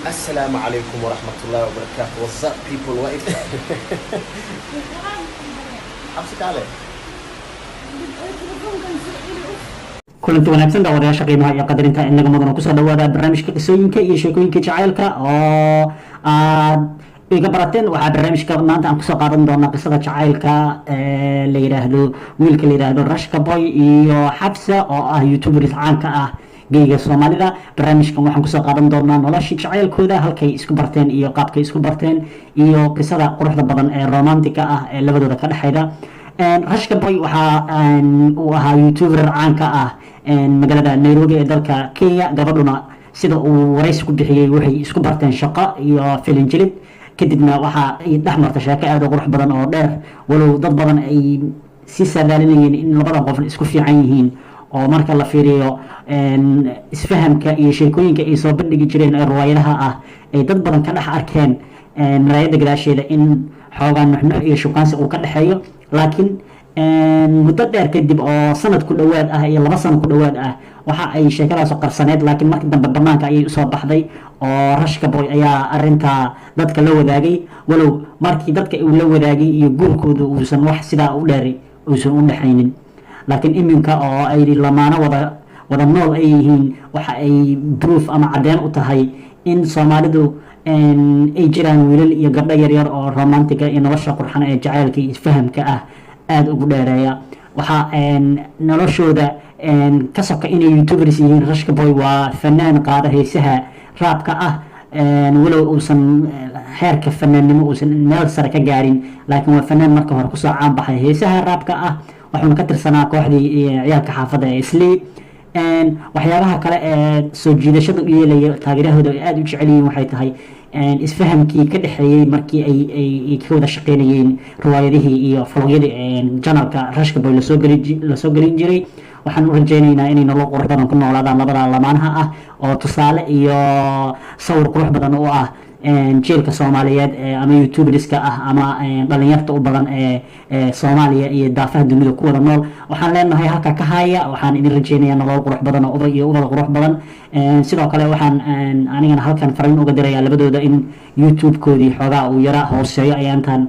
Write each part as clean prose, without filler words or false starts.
السلام عليكم ورحمة الله وبركاته. What's up people? What is أمسك عليه. kulanti wanaagsan daawadayaasha qiimaha iyo qadarinta inaga mudan ku soo dhawaada barnaamijka qisooyinka iyo sheekooyinka jacaylka oo aad iga barateen. waxaa barnaamijka maanta aan kusoo qaadan doonaa qisada jacaylka la yiraahdo wiilka la yiraahdo Rashka Boy iyo Xabsa oo ah youtubers caanka ah geega Soomaalida. barnaamijkan waxaan kusoo qaadan doonaa noloshii jacaylkooda, halkay isku barteen iyo qaabkay isku barteen iyo qisada quruxda badan ee romantika ah ee labadooda ka dhaxayda. Rashka Boy waxa uu ahaa youtuber caanka ah magaalada Nairobi ee dalka Kenya. gabadhuna sida uu waraysi ku bixiyay waxay isku barteen shaqo iyo filin jilid, kadibna waxa ay dhaxmartay sheeko aad u qurux badan oo dheer, walow dad badan ay si saadaalinayeen in labada qof isku fiican yihiin oo marka la fiiriyo isfahamka iyo sheekooyinka ay soo bandhigi jireen ee riwaayadaha ah ay dad badan ka dhex arkeen raayada gadaasheeda in xoogaa nuxnux iyo shukaansi uu ka dhexeeyo. laakiin muddo dheer kadib oo sanad ku dhowaad ah iyo 2 sano ku dhowaad ah waxa ay sheekadaas qarsaneed, laakiin markii dambe banaanka ayay usoo baxday oo Rashka Boy ayaa arinta dadka la wadaagay, walow markii dadka uu la wadaagay iyo guurkooda uusan wax sidaa u dheeri uusan u dhaxaynin. laakiin iminka oo ay lamaano wada nool ay yihiin waxa ay proof ama cadeen u tahay in Soomaalidu ay jiraan wiilal iyo gabdho yaryar oo romantiga iyo nolosha qurxan ee jacaylka iyo isfahamka ah aad ugu dheereeya. waxa noloshooda ka soka inay youtubers yihiin. Rashka Boy waa fanaan qaada heesaha raabka ah, walow uusan heerka fanaannimo uusan meel sare ka gaarin, laakiin waa fanaan marka hore kusoo caan baxay heesaha raabka ah. waxuuna ka tirsanaa kooxdii ciyaalka xaafadda ee Islii. waxyaabaha kale ee soo jiidashada u yeelaya taageerahooda ay aad u jecel yihiin waxay tahay isfahamkii ka dhexeeyay markii ay ka wada shaqeynayeen riwaayadihii iyo vlogyadii channelka Rashka Boy lasoo gelin jiray. waxaan u rajaynaynaa inay nolol qurux badan ku noolaadaan labada lamaanaha ah oo tusaale iyo sawir qurux badan u ah jeelka Soomaaliyeed ama youtuberska ah ama dhalinyarta u badan ee Soomaaliya iyo daafaha dunida ku wada nool. waxaan leenahay halka ka haya, waxaan idin rajaynayaa nolol qurux badan oo ubad qurux badan. sidoo kale waxaan anigana halkan fariin uga dirayaa labadooda in youtube-koodii xoogaa uu yara hooseeyo ayaantan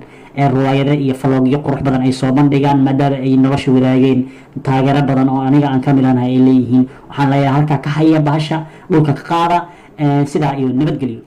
riwaayada iyo vlogyo qurux badan ay soo bandhigaan, maadaama ay nolosha wadaageen taageero badan oo aniga aan ka mid ahay ay leeyihiin. waxaan leeyahay halka ka haya bahasha dhulka ka qaada. sidaa iyo nabadgelyo.